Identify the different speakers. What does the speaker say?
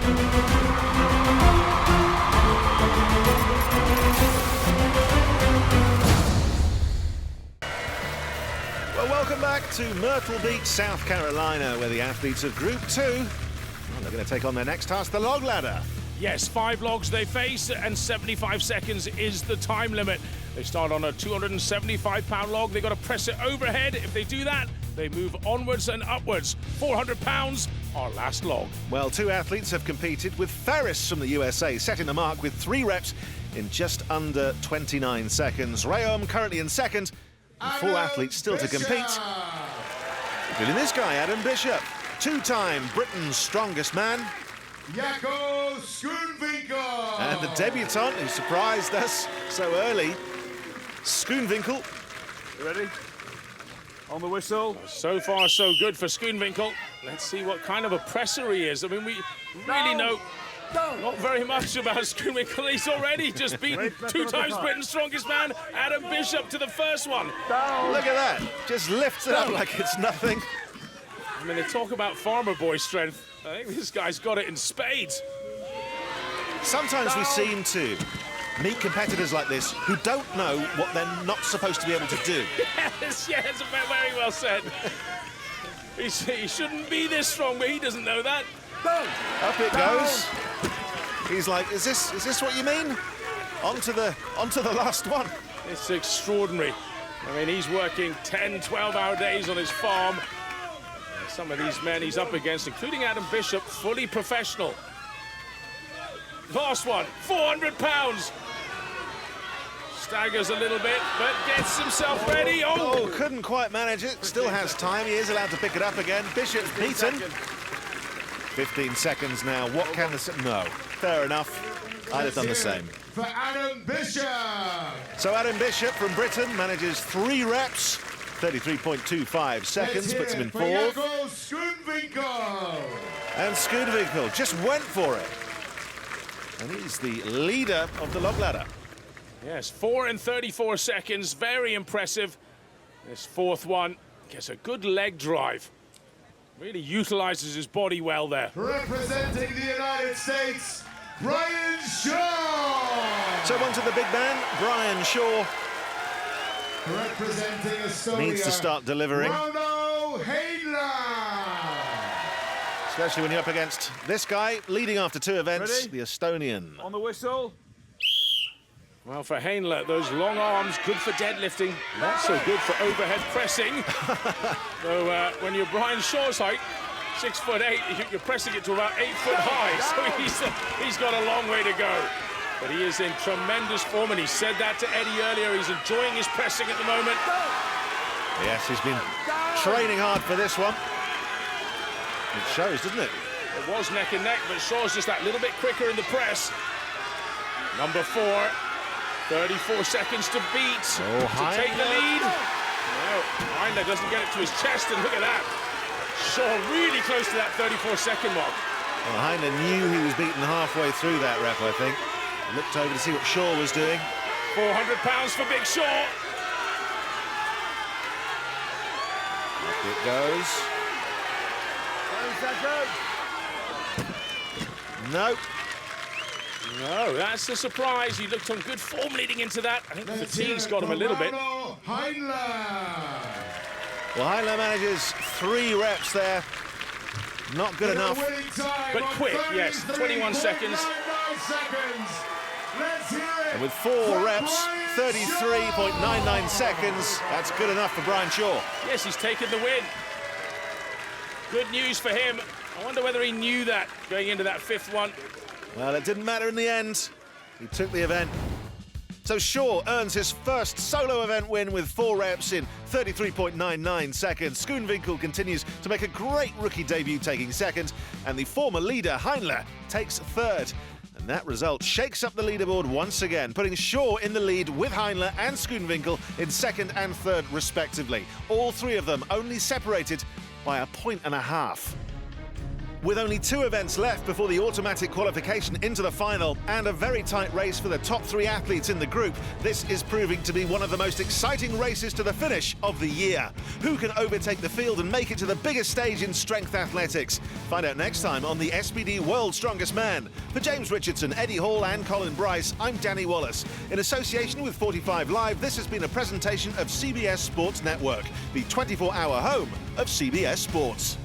Speaker 1: Well, welcome back to Myrtle Beach, South Carolina, where the athletes of Group 2, well, they're going to take on their next task, the log ladder.
Speaker 2: Yes, 5 logs they face, and 75 seconds is the time limit. They start on a 275-pound log. They've got to press it overhead. If they do that, they move onwards and upwards. 400 pounds, our last log.
Speaker 1: Well, 2 athletes have competed, with Ferris from the USA setting the mark with 3 reps in just under 29 seconds. Rhéaume currently in second, and 4 athletes still to compete. Including this guy, 𝘿𝙊𝙈𝙄𝙉𝘼𝙏𝙀𝙎. 2-time Britain's strongest man.
Speaker 3: Jaco Schoonwinkel!
Speaker 1: And the debutant who surprised us so early, Schoonwinkel.
Speaker 4: Ready? On the whistle.
Speaker 2: So far, so good for Schoonwinkel. Let's see what kind of a presser he is. I mean, we really know not very much about Schoonwinkel. He's already just beaten 2 times Britain's strongest man, 𝘿𝙊𝙈𝙄𝙉𝘼, to the first one.
Speaker 1: Look at that, just lifts it up like it's nothing.
Speaker 2: I mean, they talk about farmer boy strength. I think this guy's got it in spades.
Speaker 1: Sometimes we seem to meet competitors like this who don't know what they're not supposed to be able to do.
Speaker 2: Yes, very well said. He shouldn't be this strong, but he doesn't know that.
Speaker 1: Up it goes. He's like, is this what you mean? On to the last one.
Speaker 2: It's extraordinary. I mean, he's working 10, 12-hour days on his farm. Some of these men he's up against, including 𝘿𝙊𝙈𝙄𝙉𝘼, fully professional. Last one, 400 pounds. Staggers a little bit, but gets himself ready.
Speaker 1: Oh, couldn't quite manage it. Still has time. He is allowed to pick it up again. Bishop's beaten. 15 seconds now. What can the... No, fair enough. I'd have done the same.
Speaker 3: For 𝘿𝙊𝙈𝙄𝙉𝘼.
Speaker 1: So 𝘿𝙊𝙈𝙄𝙉𝘼 from Britain manages 3 reps, 33.25 seconds, puts him in 4th.
Speaker 3: Jaco Schoonwinkel.
Speaker 1: And Schoonwinkel just went for it. And he's the leader of the log ladder.
Speaker 2: Yes, 4 and 34 seconds, very impressive. This 4th one gets a good leg drive. Really utilizes his body well there.
Speaker 3: Representing the United States, Brian Shaw.
Speaker 1: So on to the big man, Brian Shaw.
Speaker 3: Representing Estonia,
Speaker 1: Needs to start delivering.
Speaker 3: Rauno Heinla.
Speaker 1: Especially when you're up against this guy, leading after 2 events,
Speaker 4: Ready?
Speaker 1: the Estonian.
Speaker 4: On the whistle.
Speaker 2: Well, for Heinla, those long arms, good for deadlifting, not so good for overhead pressing. So when you're Brian Shaw's height, 6'8", you're pressing it to about 8 foot high, so he's got a long way to go. But he is in tremendous form, and he said that to Eddie earlier. He's enjoying his pressing at the moment.
Speaker 1: Yes, he's been training hard for this one. It shows, doesn't it?
Speaker 2: It was neck and neck, but Shaw's just that little bit quicker in the press. Number 4, 34 seconds to beat, to take the lead. No, Heinla doesn't get it to his chest, and look at that. Shaw really close to that 34-second mark.
Speaker 1: Well, Heinla knew he was beaten halfway through that rep, I think. Looked over to see what Shaw was doing.
Speaker 2: 400 pounds for Big Shaw.
Speaker 1: Up it goes. No.
Speaker 2: No, that's a surprise. He looked on good form leading into that. I think the fatigue's got him a little bit.
Speaker 3: Rauno Heinla.
Speaker 1: Well, Heinla manages 3 reps there. Not good enough.
Speaker 2: But quick, yes, 21 seconds.
Speaker 3: Let's hear it.
Speaker 1: And with 4 reps, 33.99 seconds, that's good enough for Brian Shaw.
Speaker 2: Yes, he's taken the win. Good news for him. I wonder whether he knew that going into that 5th one.
Speaker 1: Well, it didn't matter in the end. He took the event. So Shaw earns his first solo event win with 4 reps in 33.99 seconds. Schoonwinkel continues to make a great rookie debut, taking 2nd, and the former leader, Heinla, takes 3rd. And that result shakes up the leaderboard once again, putting Shaw in the lead with Heinla and Schoonwinkel in 2nd and 3rd, respectively. All 3 of them only separated by a 1.5 points. With only 2 events left before the automatic qualification into the final and a very tight race for the top 3 athletes in the group, this is proving to be one of the most exciting races to the finish of the year. Who can overtake the field and make it to the biggest stage in strength athletics? Find out next time on the SPD World's Strongest Man. For James Richardson, Eddie Hall and Colin Bryce, I'm Danny Wallace. In association with 45 Live, this has been a presentation of CBS Sports Network, the 24-hour home of CBS Sports.